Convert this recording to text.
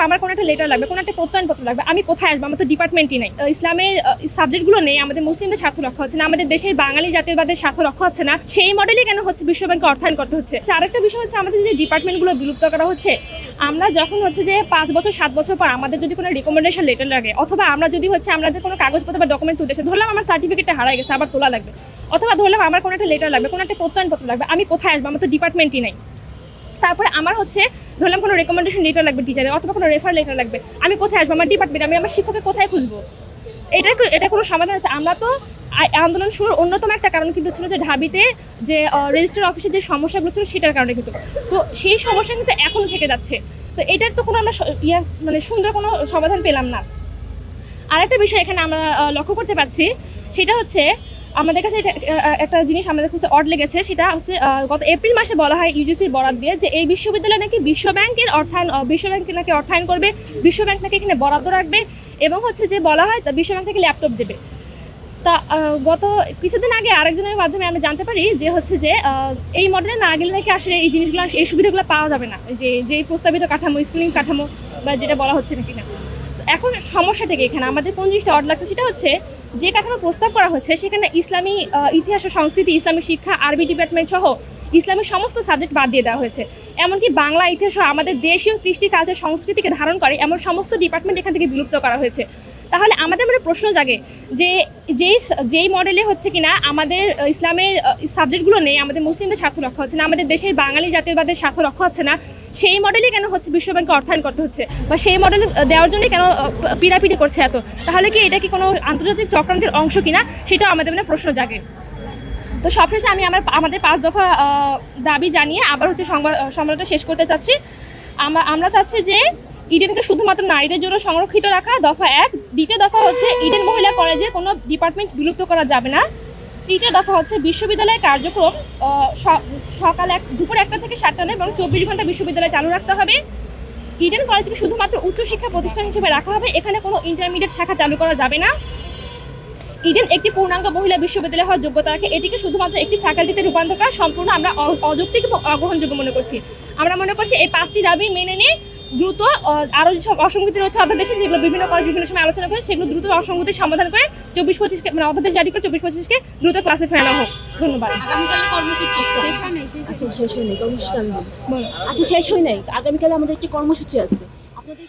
ধরলাম আমার কোনো একটা লেটার লাগবে, কোনো একটা প্রত্যয়নপত্র লাগবে, আমি কোথায় আসবো? আমার তো ডিপার্টমেন্টই নেই। ইসলামের সাবজেক্টগুলো নেই, আমাদের মুসলিমদের স্বার্থ রক্ষা হচ্ছে না, আমাদের দেশের বাঙালি জাতীয়বাদের স্বার্থ রক্ষা হচ্ছে না, সেই মডেলই কেন হচ্ছে বিশ্বব্যাংকে অর্থায়ন করতে হচ্ছে। আরেকটা বিষয় হচ্ছে আমাদের যে ডিপার্টমেন্টগুলো বিলুপ্ত করা হচ্ছে, আমরা যখন হচ্ছে যে 5 বছর 7 বছর পর আমাদের যদি কোনো রিকমেন্ডেশন লেটার লাগে, অথবা আমরা যদি হচ্ছে আমাদের কোনো কাগজপত্র বা ডকুমেন্ট তুলতেছে, ধরলাম আমার সার্টিফিকেটটা হারাই গেছে, আবার তোলা লাগবে, অথবা ধরলাম আমার কোনো একটা লেটার লাগবে, কোনো একটা প্রত্যয়নপত্র লাগবে, আমি কোথায় আসবো? আমার তো ডিপার্টমেন্টই নেই। তারপরে আমার হচ্ছে ধরলাম কোনো রেকমেন্ডেশন লেটার লাগবে টিচারের, অথবা কোনো রেফার লেটার লাগবে, আমি কোথায় আসবো? আমার ডিপার্টমেন্ট, আমি আমার শিক্ষককে কোথায় খুঁজবো? এটা কোনো সমাধান আছে? আমরা তো আন্দোলন শুরুর অন্যতম একটা কারণ কিন্তু ছিল যে ঢাবিতে যে রেজিস্ট্রার অফিসে যে সমস্যাগুলো ছিল সেটার কারণে কিন্তু, তো সেই সমস্যা কিন্তু এখনো থেকে যাচ্ছে। তো এটার তো কোনো আমরা মানে সুন্দর কোনো সমাধান পেলাম না। আরেকটা বিষয় এখানে আমরা লক্ষ্য করতে পারছি, সেটা হচ্ছে আমাদের কাছে একটা জিনিস আমাদের কাছে অড লেগেছে, সেটা হচ্ছে গত এপ্রিল মাসে বলা হয় ইউজিসির বরাদ দিয়ে যে এই বিশ্ববিদ্যালয় নাকি বিশ্বব্যাংকের নাকি অর্থায়ন করবে, বিশ্বব্যাংক নাকি এখানে বরাদ্দ রাখবে, এবং হচ্ছে যে বলা হয় বিশ্বব্যাংক থেকে ল্যাপটপ দেবে। তা গত কিছুদিন আগে আরেকজনের মাধ্যমে আমি জানতে পারি যে হচ্ছে যে এই মডেলে না গেলে নাকি আসলে এই জিনিসগুলো, এই সুবিধাগুলো পাওয়া যাবে না, যে প্রস্তাবিত কাঠামো, স্কুলিং কাঠামো বা যেটা বলা হচ্ছে নাকি না। এখন সমস্যা থেকে এখানে আমাদের কোন জিনিসটা অড লাগছে, সেটা হচ্ছে যে কাঠামো প্রস্তাব করা হচ্ছে সেখানে ইসলামী ইতিহাস ও সংস্কৃতি, ইসলামী শিক্ষা, আরবি ডিপার্টমেন্ট সহ ইসলামের সমস্ত সাবজেক্ট বাদ দিয়ে দেওয়া হয়েছে। এমনকি বাংলা, ইতিহাস সহ আমাদের দেশীয় কৃষ্টি, কালচার, সংস্কৃতিকে ধারণ করে এমন সমস্ত ডিপার্টমেন্ট এখান থেকে বিলুপ্ত করা হয়েছে। তাহলে আমাদের মধ্যে প্রশ্ন জাগে যে যেই মডেলে হচ্ছে কিনা আমাদের ইসলামের সাবজেক্টগুলো নেই, আমাদের মুসলিমদের স্বার্থ রক্ষা হচ্ছে না, আমাদের দেশের বাঙালি জাতীয়বাদের স্বার্থ রক্ষা হচ্ছে না, সেই মডেলই কেন হচ্ছে বিশ্বব্যাংকে অর্থায়ন করতে হচ্ছে, বা সেই মডেল দেওয়ার জন্যই কেন পিড়াপিড়ি করছে এত? তাহলে কি এটা কি কোনো আন্তর্জাতিক চক্রান্তের অংশ কিনা, সেটাও আমাদের মধ্যে প্রশ্ন জাগে। তো সবশেষে আমি আমাদের 5 দফা দাবি জানিয়ে আবার হচ্ছে সংবাদটা শেষ করতে চাচ্ছি। আমরা চাচ্ছি যে ইডেনকে শুধুমাত্র নারীদের জন্য সংরক্ষিত রাখা, দফা 1। দ্বিতীয় দফা হচ্ছে ইডেন মহিলা কলেজের কোনো ডিপার্টমেন্ট বিলুপ্ত করা যাবে না। তৃতীয় দফা হচ্ছে বিশ্ববিদ্যালয়ের কার্যক্রম দুপুর 1টা থেকে 7টা নয়, এবং 24 ঘন্টা বিশ্ববিদ্যালয় চালু রাখতে হবে। ইডেন কলেজকে শুধুমাত্র উচ্চশিক্ষা প্রতিষ্ঠান হিসেবে রাখা হবে, এখানে কোনো ইন্টারমিডিয়েট শাখা চালু করা যাবে না। ইডেন একটি পূর্ণাঙ্গ মহিলা বিশ্ববিদ্যালয় হওয়ার যোগ্যতা রাখে, এটিকে শুধুমাত্র একটি ফ্যাকাল্টিতে রূপান্তর করা সম্পূর্ণ আমরা অযৌক্তিক এবং অগ্রহণযোগ্য মনে করছি। আমরা মনে করছি এই 5টি দাবি মেনে নিয়ে দ্রুত আরও যেসব অসঙ্গতি রয়েছে অধ্যাদেশে, যেগুলো বিভিন্ন কলেজ বিভিন্ন সময় আলোচনা করে, সেগুলো দ্রুত অসঙ্গতির সমাধান করে 24-25কে মানে অধ্যাদেশ জারি করে 24-25কে দ্রুত ক্লাসে ফেরানো হোক। ধন্যবাদ। আগামীকাল কর্মসূচি শেষ হয় নাই? আচ্ছা শেষ হয় নাই কর্মসূচি, আমি আচ্ছা শেষ হয় নাই, আগামীকাল আমাদের একটি কর্মসূচি আছে আপনাদের।